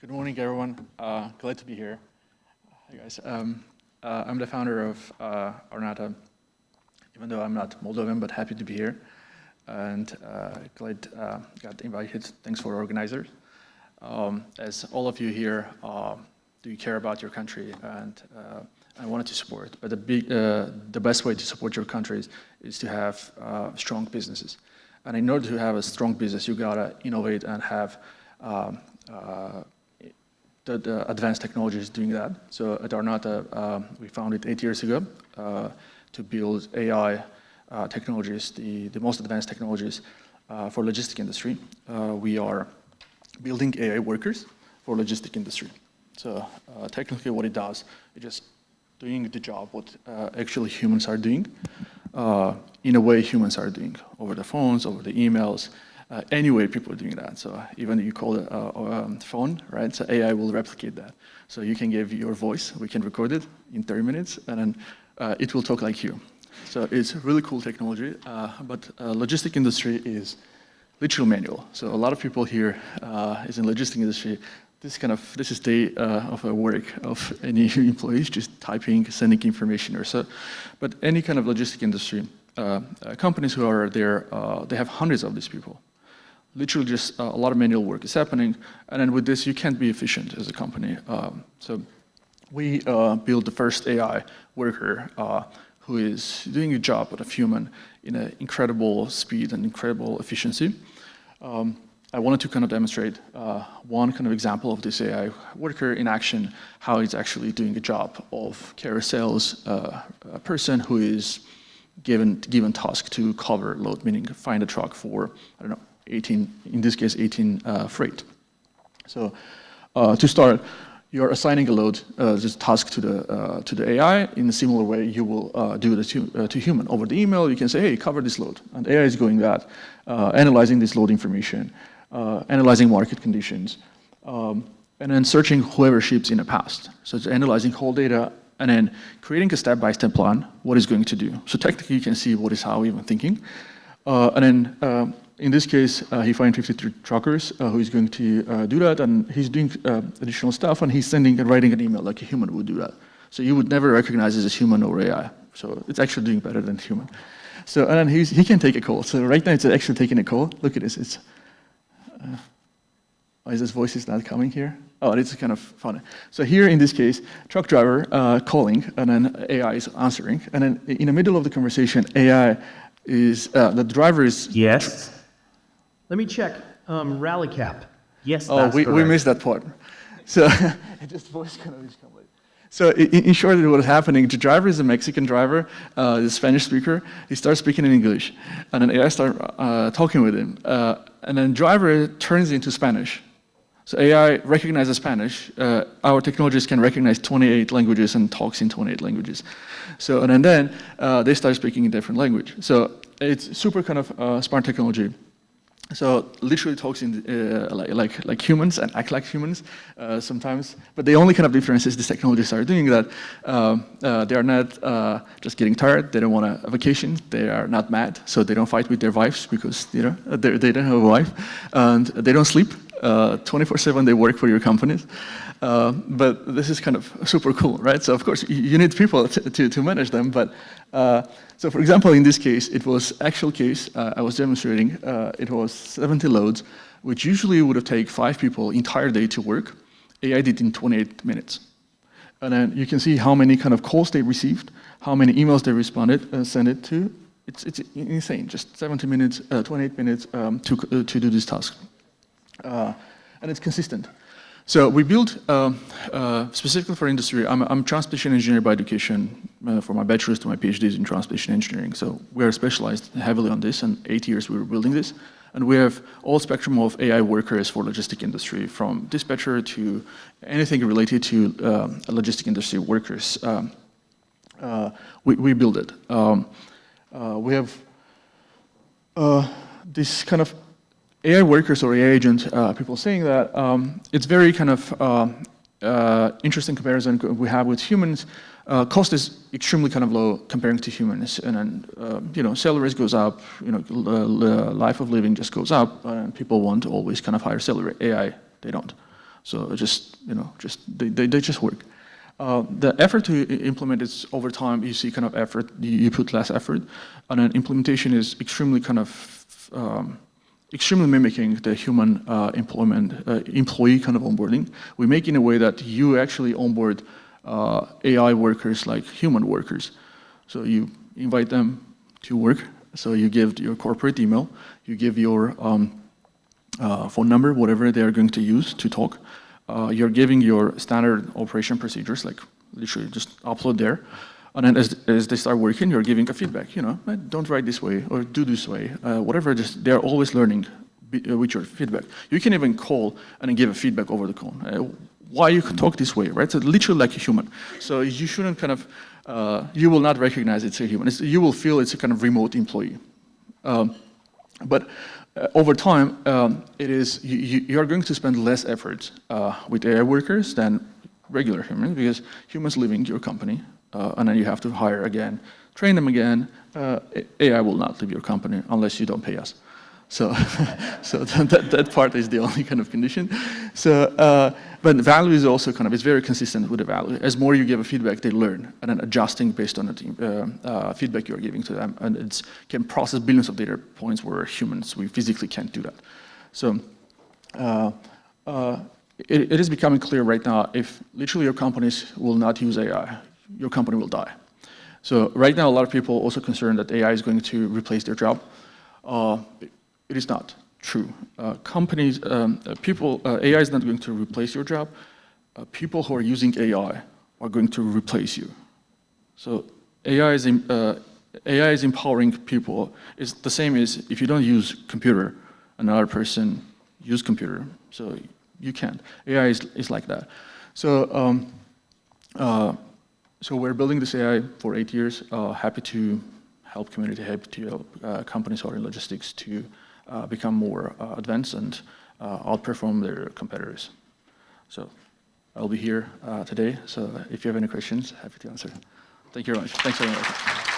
Good morning, everyone. Glad to be here. Hi, guys. I'm the founder of Arnata, even though I'm not Moldovan, but happy to be here. And glad got invited. Thanks for organizers. As all of you here, do you care about your country? And I wanted to support. But the best way to support your countries is to have strong businesses. And in order to have a strong business, you gotta innovate and have the advanced technologies doing that. So at Arnata, we founded 8 years ago to build AI technologies, the most advanced technologies for logistic industry. We are building AI workers for logistic industry. So technically what it does, it's just doing the job what actually humans are doing in a way humans are doing, over the phones, over the emails, any way people are doing that. So even if you call it a phone, right? So AI will replicate that. So you can give your voice, we can record it in 30 minutes, and then it will talk like you. So it's really cool technology, but logistic industry is literal manual. So a lot of people here is in logistic industry. This is day of a work of any employees, just typing, sending information or so. But any kind of logistic industry, companies who are there, they have hundreds of these people. Literally just a lot of manual work is happening, and then with this you can't be efficient as a company. So we built the first AI worker who is doing a job of a human in an incredible speed and incredible efficiency. I wanted to kind of demonstrate one kind of example of this AI worker in action, how it's actually doing a job of carousels, a person who is given task to cover load, meaning find a truck for, I don't know, 18, in this case, 18 freight. So to start, you're assigning a load, this task to the AI. In a similar way, you will do it to human. Over the email, you can say, hey, cover this load. And AI is going that, analyzing this load information, analyzing market conditions, and then searching whoever ships in the past. So it's analyzing whole data and then creating a step-by-step plan, what it's going to do. So technically, you can see what is how even thinking. And then in this case, he finds 53 truckers who is going to do that, and he's doing additional stuff, and he's sending and writing an email like a human would do that. So you would never recognize it as human or AI. So it's actually doing better than human. So and then he can take a call. So right now it's actually taking a call. Look at this. It's why is this voice is not coming here? Oh, it's kind of funny. So here in this case, truck driver calling, and then AI is answering, and then in the middle of the conversation, AI is the driver is yes. Let me check. Rally cap. Yes. Oh, we missed that part. So this voice kind of is coming. So in short, what is happening? The driver is a Mexican driver, the Spanish speaker. He starts speaking in English, and then AI starts talking with him, and then driver turns into Spanish. So AI recognizes Spanish. Our technologies can recognize 28 languages and talks in 28 languages. So and then they start speaking in different language. So it's super kind of smart technology. So literally talks in like humans and act like humans sometimes. But the only kind of difference is these technologies are doing that. They are not just getting tired. They don't want a vacation. They are not mad, so they don't fight with their wives because they don't have a wife, and they don't sleep. 24/7 they work for your companies. But this is kind of super cool, right? So of course you need people to manage them. But so for example, in this case, it was actual case I was demonstrating. It was 70 loads, which usually would have taken 5 people entire day to work. AI did in 28 minutes. And then you can see how many kind of calls they received, how many emails they responded and sent it to. It's insane. Just 70 minutes, 28 minutes to do this task. And it's consistent. So we built specifically for industry. I'm transportation engineer by education. For my bachelor's to my PhDs in transportation engineering. So we are specialized heavily on this, and 8 years we were building this. And we have all spectrum of AI workers for logistic industry, from dispatcher to anything related to logistic industry workers. We build it. We have this kind of AI workers or AI agent, people saying that it's very kind of interesting comparison we have with humans. Cost is extremely kind of low comparing to humans, and then salaries goes up. Life of living just goes up, and people want always kind of higher salary. AI, they don't. So they just work. The effort to implement is over time. You see kind of effort. You put less effort, and then implementation is extremely kind of extremely mimicking the human employee kind of onboarding. We make in a way that you actually onboard AI workers like human workers. So you invite them to work. So you give your corporate email, you give your phone number, whatever they are going to use to talk. You're giving your standard operation procedures, like literally just upload there. And then as they start working, you're giving a feedback, don't write this way or do this way, whatever. Just they're always learning with your feedback. You can even call and then give a feedback over the phone. Why you can talk this way, right? So literally like a human. So you shouldn't kind of, you will not recognize it's a human. You will feel it's a kind of remote employee. But over time, you are going to spend less effort with AI workers than regular humans, because humans leaving your company, and then you have to hire again, train them again. AI will not leave your company unless you don't pay us. So, that part is the only kind of condition. So, but value is also kind of, it's very consistent with the value. As more you give a feedback, they learn, and then adjusting based on the feedback you're giving to them. And it can process billions of data points where humans, we physically can't do that. So, it is becoming clear right now, if literally your companies will not use AI, your company will die. So right now, a lot of people are also concerned that AI is going to replace their job. It is not true. AI is not going to replace your job. People who are using AI are going to replace you. So AI is empowering people. It's the same as if you don't use computer, another person use computer. So you can't. AI is like that. So so we're building this AI for 8 years. Happy to help community, happy to help companies who are in logistics to become more advanced and outperform their competitors. So I'll be here today. So if you have any questions, happy to answer. Thank you very much. Thanks very much.